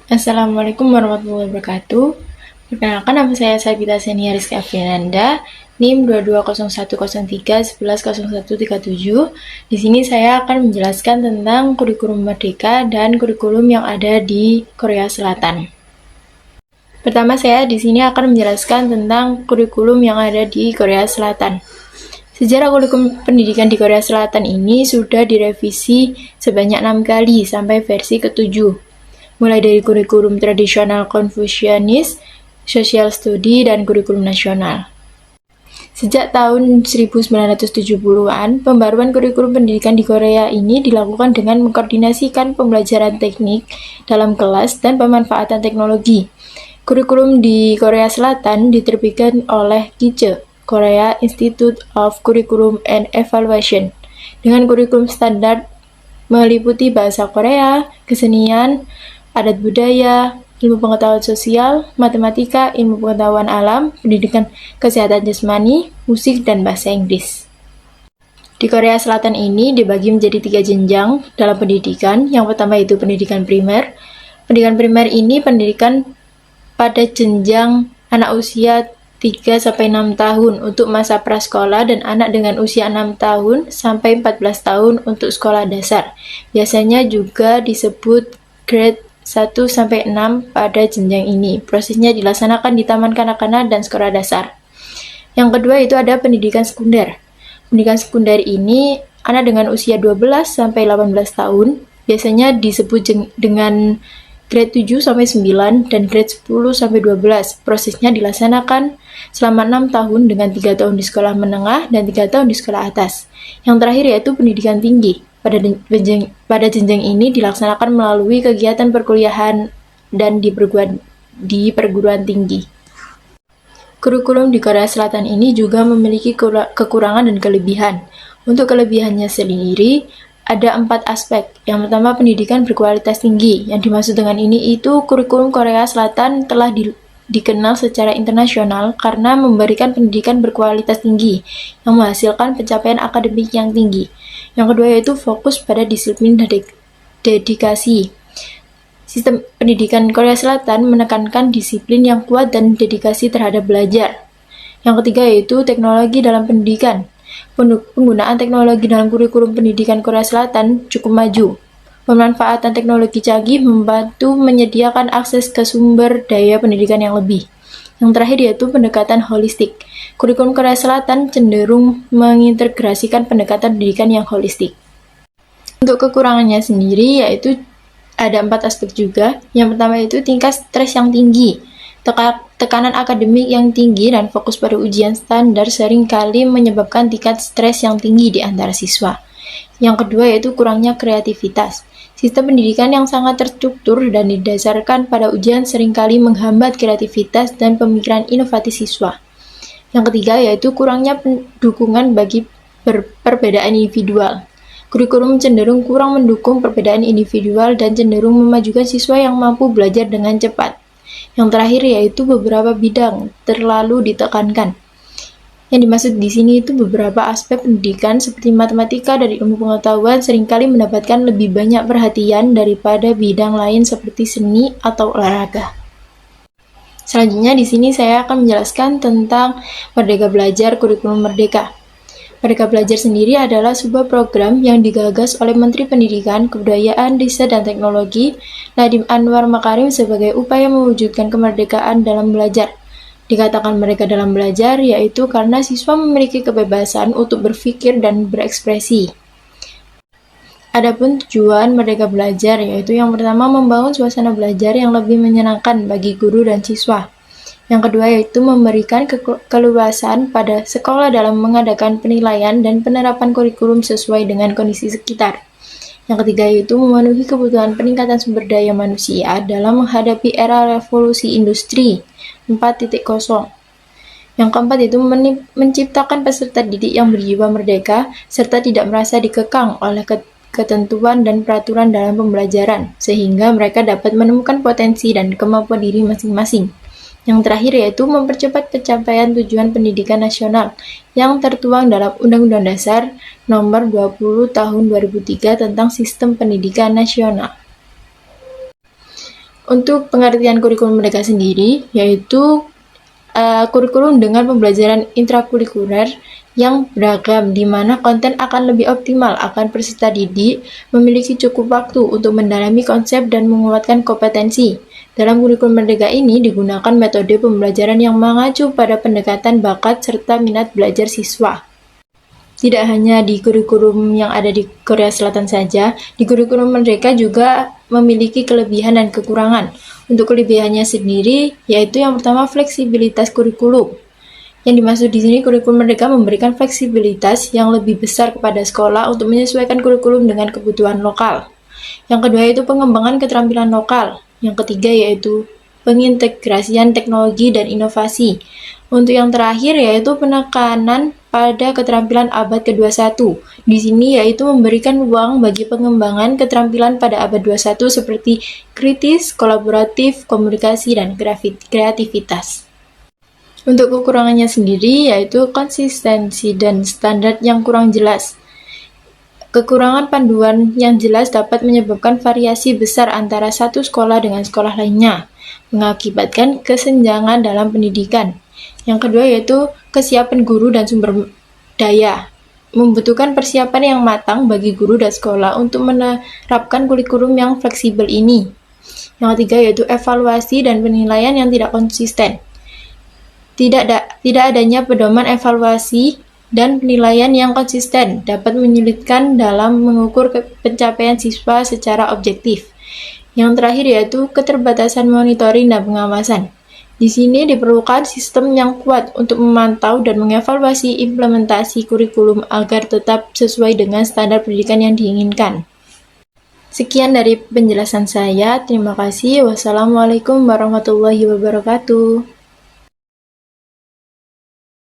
Assalamualaikum warahmatullahi wabarakatuh. Perkenalkan, nama saya Sabita Senia Rizky Afiananda, NIM 220103110137. Di sini saya akan menjelaskan tentang kurikulum Merdeka dan kurikulum yang ada di Korea Selatan. Pertama, saya di sini akan menjelaskan tentang kurikulum yang ada di Korea Selatan. Sejarah kurikulum pendidikan di Korea Selatan ini sudah direvisi sebanyak 6 kali sampai versi ke-7. Mulai dari kurikulum tradisional Konfusianis, Social Study, dan kurikulum nasional. Sejak tahun 1970-an, pembaruan kurikulum pendidikan di Korea ini dilakukan dengan mengkoordinasikan pembelajaran teknik dalam kelas dan pemanfaatan teknologi. Kurikulum di Korea Selatan diterbitkan oleh KICE, Korea Institute of Curriculum and Evaluation, dengan kurikulum standar meliputi bahasa Korea, kesenian, adat budaya, ilmu pengetahuan sosial, matematika, ilmu pengetahuan alam, pendidikan kesehatan jasmani, musik, dan bahasa Inggris. Di Korea Selatan ini dibagi menjadi 3 jenjang dalam pendidikan. Yang pertama itu pendidikan primer. Pendidikan primer ini pendidikan pada jenjang anak usia 3-6 tahun untuk masa prasekolah dan anak dengan usia 6 tahun sampai 14 tahun untuk sekolah dasar. Biasanya juga disebut grade 1-6 pada jenjang ini. Prosesnya dilaksanakan di taman kanak-kanak dan sekolah dasar. Yang kedua itu ada pendidikan sekunder. Pendidikan sekunder ini anak dengan usia 12-18 tahun, biasanya disebut dengan grade 7-9 dan grade 10-12. Prosesnya dilaksanakan selama 6 tahun dengan 3 tahun di sekolah menengah dan 3 tahun di sekolah atas. Yang terakhir yaitu pendidikan tinggi. Pada jenjang ini dilaksanakan melalui kegiatan perkuliahan dan di perguruan tinggi. Kurikulum di Korea Selatan ini juga memiliki kekurangan dan kelebihan. Untuk kelebihannya sendiri, ada 4 aspek. Yang pertama, pendidikan berkualitas tinggi. Yang dimaksud dengan ini itu kurikulum Korea Selatan telah dikenal secara internasional karena memberikan pendidikan berkualitas tinggi yang menghasilkan pencapaian akademik yang tinggi. Yang kedua yaitu fokus pada disiplin dan dedikasi. Sistem pendidikan Korea Selatan menekankan disiplin yang kuat dan dedikasi terhadap belajar. Yang ketiga yaitu teknologi dalam pendidikan. Penggunaan teknologi dalam kurikulum pendidikan Korea Selatan cukup maju. Pemanfaatan teknologi canggih membantu menyediakan akses ke sumber daya pendidikan yang lebih. Yang terakhir yaitu pendekatan holistik. Kurikulum Korea Selatan cenderung mengintegrasikan pendekatan pendidikan yang holistik. Untuk kekurangannya sendiri yaitu ada 4 aspek juga. Yang pertama itu tingkat stres yang tinggi. Tekanan akademik yang tinggi dan fokus pada ujian standar seringkali menyebabkan tingkat stres yang tinggi di antara siswa. Yang kedua yaitu kurangnya kreativitas. Sistem pendidikan yang sangat terstruktur dan didasarkan pada ujian seringkali menghambat kreativitas dan pemikiran inovatif siswa. Yang ketiga yaitu kurangnya dukungan bagi perbedaan individual. Kurikulum cenderung kurang mendukung perbedaan individual dan cenderung memajukan siswa yang mampu belajar dengan cepat. Yang terakhir yaitu beberapa bidang terlalu ditekankan. Yang dimaksud di sini itu beberapa aspek pendidikan seperti matematika dan ilmu pengetahuan seringkali mendapatkan lebih banyak perhatian daripada bidang lain seperti seni atau olahraga. Selanjutnya di sini saya akan menjelaskan tentang Merdeka Belajar Kurikulum Merdeka. Merdeka Belajar sendiri adalah sebuah program yang digagas oleh Menteri Pendidikan, Kebudayaan, Riset, dan Teknologi Nadiem Anwar Makarim sebagai upaya mewujudkan kemerdekaan dalam belajar. Dikatakan mereka dalam belajar, yaitu karena siswa memiliki kebebasan untuk berpikir dan berekspresi. Adapun tujuan Merdeka Belajar, yaitu yang pertama membangun suasana belajar yang lebih menyenangkan bagi guru dan siswa. Yang kedua yaitu memberikan keleluasan pada sekolah dalam mengadakan penilaian dan penerapan kurikulum sesuai dengan kondisi sekitar. Yang ketiga yaitu memenuhi kebutuhan peningkatan sumber daya manusia dalam menghadapi era revolusi industri 4.0. Yang keempat itu menciptakan peserta didik yang berjiwa merdeka serta tidak merasa dikekang oleh ketentuan dan peraturan dalam pembelajaran, sehingga mereka dapat menemukan potensi dan kemampuan diri masing-masing. Yang terakhir yaitu mempercepat pencapaian tujuan pendidikan nasional yang tertuang dalam Undang-Undang Dasar Nomor 20 Tahun 2003 tentang Sistem Pendidikan Nasional. Untuk pengertian kurikulum Merdeka sendiri, yaitu kurikulum dengan pembelajaran intrakurikuler yang beragam, di mana konten akan lebih optimal akan peserta didik memiliki cukup waktu untuk mendalami konsep dan menguatkan kompetensi. Dalam kurikulum Merdeka ini digunakan metode pembelajaran yang mengacu pada pendekatan bakat serta minat belajar siswa. Tidak hanya di kurikulum yang ada di Korea Selatan saja, di kurikulum Merdeka juga memiliki kelebihan dan kekurangan. Untuk kelebihannya sendiri, yaitu yang pertama fleksibilitas kurikulum. Yang dimaksud di sini kurikulum Merdeka memberikan fleksibilitas yang lebih besar kepada sekolah untuk menyesuaikan kurikulum dengan kebutuhan lokal. Yang kedua yaitu pengembangan keterampilan lokal. Yang ketiga yaitu pengintegrasian teknologi dan inovasi. Untuk yang terakhir yaitu penekanan pada keterampilan abad ke-21. Di sini yaitu memberikan ruang bagi pengembangan keterampilan pada abad 21 seperti kritis, kolaboratif, komunikasi, dan kreativitas. Untuk kekurangannya sendiri yaitu konsistensi dan standar yang kurang jelas. Kekurangan panduan yang jelas dapat menyebabkan variasi besar antara satu sekolah dengan sekolah lainnya, mengakibatkan kesenjangan dalam pendidikan. Yang kedua yaitu kesiapan guru dan sumber daya. Membutuhkan persiapan yang matang bagi guru dan sekolah untuk menerapkan kurikulum yang fleksibel ini. Yang ketiga yaitu evaluasi dan penilaian yang tidak konsisten. Tidak adanya pedoman evaluasi dan penilaian yang konsisten dapat menyulitkan dalam mengukur pencapaian siswa secara objektif. Yang terakhir yaitu keterbatasan monitoring dan pengawasan. Di sini diperlukan sistem yang kuat untuk memantau dan mengevaluasi implementasi kurikulum agar tetap sesuai dengan standar pendidikan yang diinginkan. Sekian dari penjelasan saya. Terima kasih. Wassalamualaikum warahmatullahi wabarakatuh.